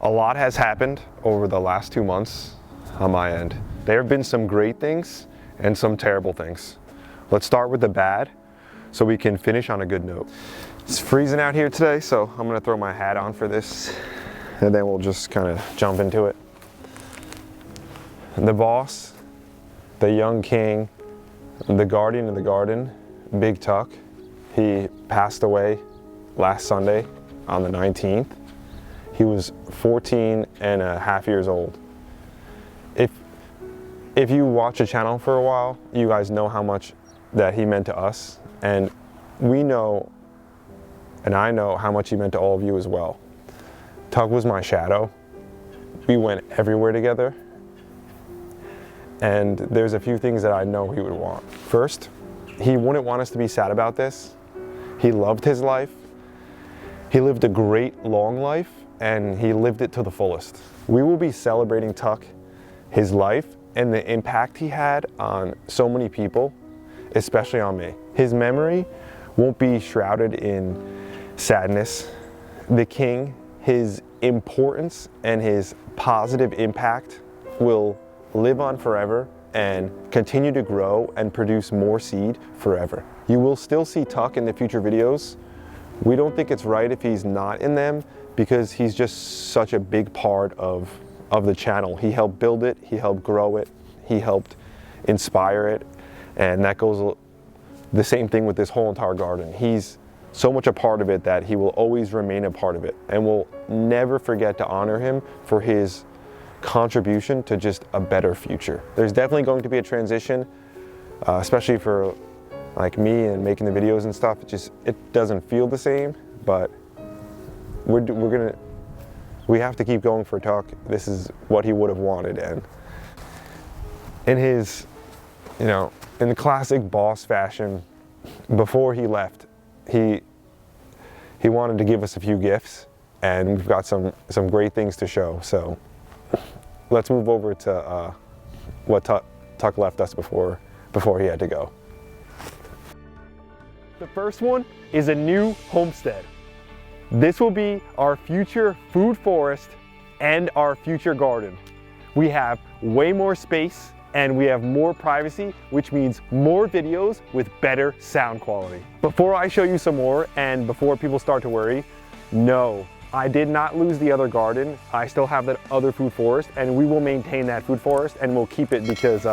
A lot has happened over the last 2 months on my end. There have been some great things and some terrible things. Let's start with the bad so we can finish on a good note. It's freezing out here today, so I'm gonna throw my hat on for this and then we'll just kind of jump into it. The boss, the young king, the guardian of the garden, Big Tuck, he passed away last Sunday on the 19th. He was 14 and a half years old. If you watch the channel for a while, you guys know how much that he meant to us, and we know, and I know how much he meant to all of you as well. Tuck was my shadow. We went everywhere together, and there's a few things that I know he would want. First, he wouldn't want us to be sad about this. He loved his life. He lived a great long life, and he lived it to the fullest. We will be celebrating Tuck, his life, and the impact he had on so many people, especially on me. His memory won't be shrouded in sadness. The king, his importance and his positive impact will live on forever and continue to grow and produce more seed forever. You will still see Tuck in the future videos. We don't think it's right if he's not in them because he's just such a big part of the channel. He helped build it, he helped grow it, he helped inspire it, and that goes the same thing with this whole entire garden. He's so much a part of it that he will always remain a part of it, and we'll never forget to honor him for his contribution to just a better future. There's definitely going to be a transition, especially for like me and making the videos and stuff. It doesn't feel the same, but we have to keep going for Tuck. This is what he would have wanted, and in his, in the classic boss fashion, before he left, he wanted to give us a few gifts, and we've got some great things to show. So let's move over to what Tuck left us before he had to go. The first one is a new homestead. This will be our future food forest and our future garden. We have way more space and we have more privacy, which means more videos with better sound quality. Before I show you some more and before people start to worry, no, I did not lose the other garden. I still have that other food forest, and we will maintain that food forest and we'll keep it because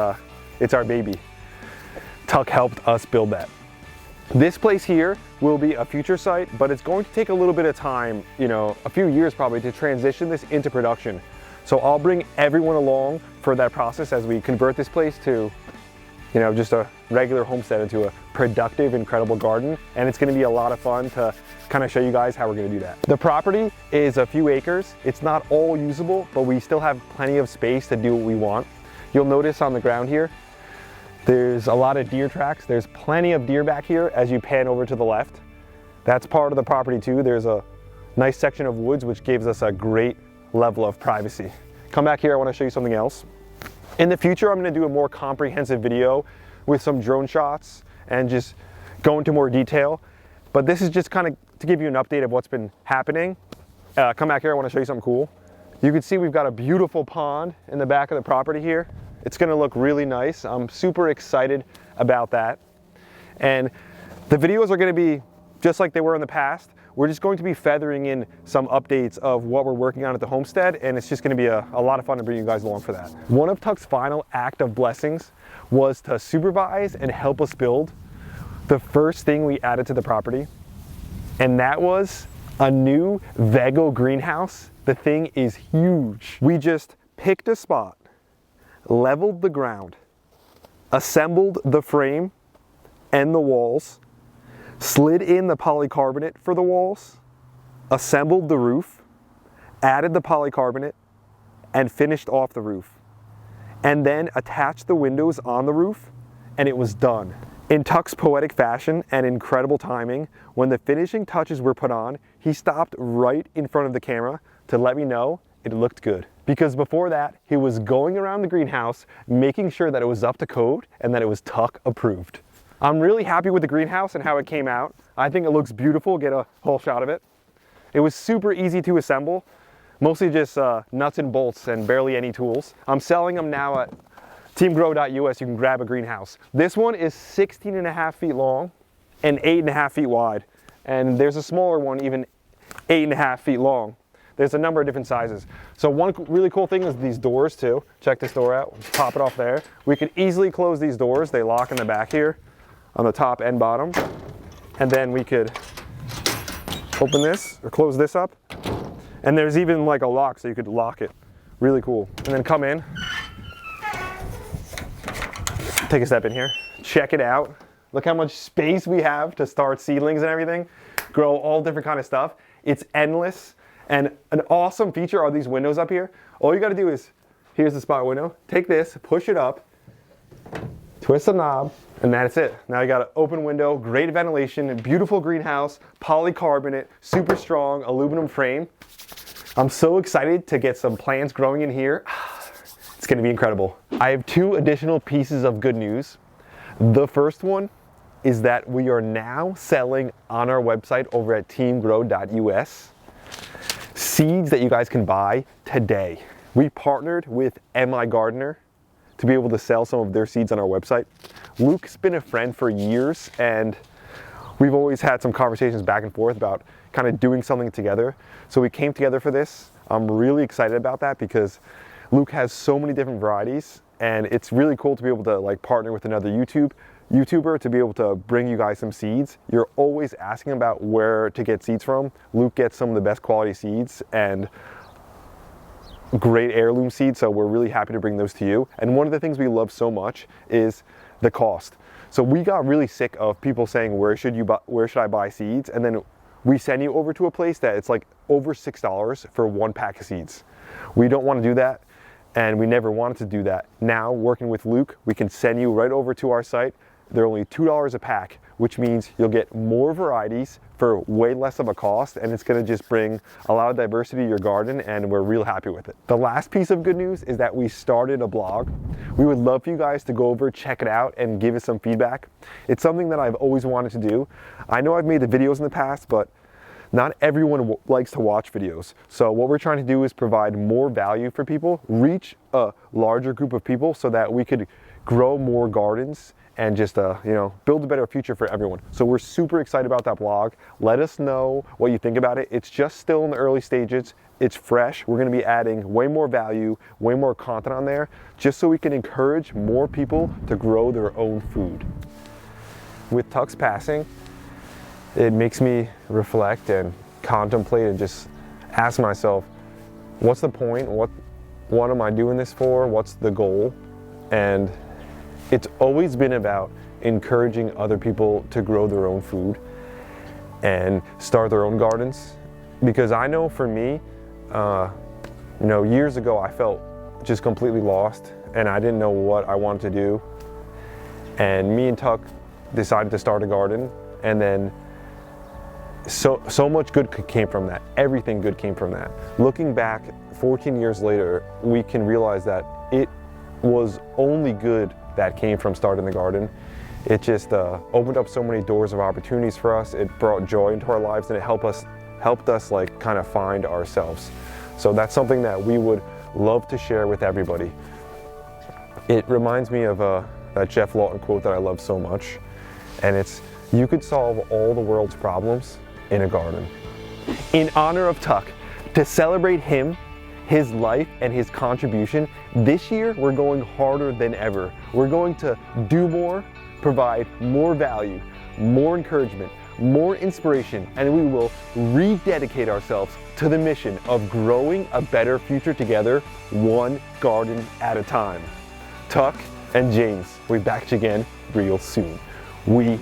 it's our baby. Tuck helped us build that. This place here will be a future site, but it's going to take a little bit of time, a few years probably, to transition this into production. So I'll bring everyone along for that process as we convert this place to, just a regular homestead into a productive, incredible garden. And it's gonna be a lot of fun to kind of show you guys how we're gonna do that. The property is a few acres. It's not all usable, but we still have plenty of space to do what we want. You'll notice on the ground here, there's a lot of deer tracks. There's plenty of deer back here as you pan over to the left. That's part of the property too. There's a nice section of woods which gives us a great level of privacy. Come back here, I want to show you something else. In the future, I'm going to do a more comprehensive video with some drone shots and just go into more detail. But this is just kind of to give you an update of what's been happening. Come back here, I want to show you something cool. You can see we've got a beautiful pond in the back of the property here. It's gonna look really nice. I'm super excited about that. And the videos are gonna be just like they were in the past. We're just going to be feathering in some updates of what we're working on at the homestead, and it's just gonna be a lot of fun to bring you guys along for that. One of Tuck's final act of blessings was to supervise and help us build the first thing we added to the property, and that was a new Vego greenhouse. The thing is huge. We just picked a spot, leveled the ground, assembled the frame and the walls, slid in the polycarbonate for the walls, assembled the roof, added the polycarbonate, and finished off the roof. And then attached the windows on the roof, and it was done. In Tuck's poetic fashion and incredible timing, when the finishing touches were put on, he stopped right in front of the camera to let me know it looked good. Because before that, he was going around the greenhouse, making sure that it was up to code and that it was Tuck approved. I'm really happy with the greenhouse and how it came out. I think it looks beautiful. Get a whole shot of it. It was super easy to assemble. Mostly just nuts and bolts and barely any tools. I'm selling them now at teamgrow.us. You can grab a greenhouse. This one is 16.5 feet long and 8.5 feet wide. And there's a smaller one, even 8.5 feet long. There's a number of different sizes. So one really cool thing is these doors too. Check this door out, just pop it off there. We could easily close these doors. They lock in the back here on the top and bottom. And then we could open this or close this up. And there's even like a lock so you could lock it. Really cool. And then come in, take a step in here, check it out. Look how much space we have to start seedlings and everything. Grow all different kind of stuff. It's endless. And an awesome feature are these windows up here. All you gotta do is, here's the spot window, take this, push it up, twist the knob, and that's it. Now you got an open window, great ventilation, beautiful greenhouse, polycarbonate, super strong aluminum frame. I'm so excited to get some plants growing in here. It's gonna be incredible. I have 2 additional pieces of good news. The first one is that we are now selling on our website over at teamgrow.us seeds that you guys can buy today. We partnered with MI Gardener to be able to sell some of their seeds on our website. Luke's been a friend for years, and we've always had some conversations back and forth about kind of doing something together. So we came together for this. I'm really excited about that because Luke has so many different varieties, and it's really cool to be able to like partner with another YouTuber to be able to bring you guys some seeds. You're always asking about where to get seeds from. Luke gets some of the best quality seeds and great heirloom seeds, so we're really happy to bring those to you. And one of the things we love so much is the cost. So we got really sick of people saying, where should I buy seeds? And then we send you over to a place that it's like over $6 for 1 pack of seeds. We don't want to do that, and we never wanted to do that. Now, working with Luke, we can send you right over to our site. They're only $2 a pack, which means you'll get more varieties for way less of a cost, and it's gonna just bring a lot of diversity to your garden, and we're real happy with it. The last piece of good news is that we started a blog. We would love for you guys to go over, check it out, and give us some feedback. It's something that I've always wanted to do. I know I've made the videos in the past, but not everyone likes to watch videos. So what we're trying to do is provide more value for people, reach a larger group of people so that we could grow more gardens and just build a better future for everyone. So we're super excited about that blog. Let us know what you think about it. It's just still in the early stages. It's fresh. We're gonna be adding way more value, way more content on there, just so we can encourage more people to grow their own food. With Tuck's passing, it makes me reflect and contemplate and just ask myself, what's the point? What am I doing this for? What's the goal? And it's always been about encouraging other people to grow their own food and start their own gardens. Because I know for me, years ago I felt just completely lost and I didn't know what I wanted to do. And me and Tuck decided to start a garden, and then so much good came from that. Everything good came from that. Looking back 14 years later, we can realize that it was only good that came from starting the garden. It just opened up so many doors of opportunities for us. It brought joy into our lives, and it helped us like kind of find ourselves. So that's something that we would love to share with everybody. It reminds me of that Jeff Lawton quote that I love so much, and it's, you could solve all the world's problems in a garden. In honor of Tuck, to celebrate him, his life, and his contribution, this year we're going harder than ever. We're going to do more, provide more value, more encouragement, more inspiration, and we will rededicate ourselves to the mission of growing a better future together, one garden at a time. Tuck and James, we'll be back again real soon. We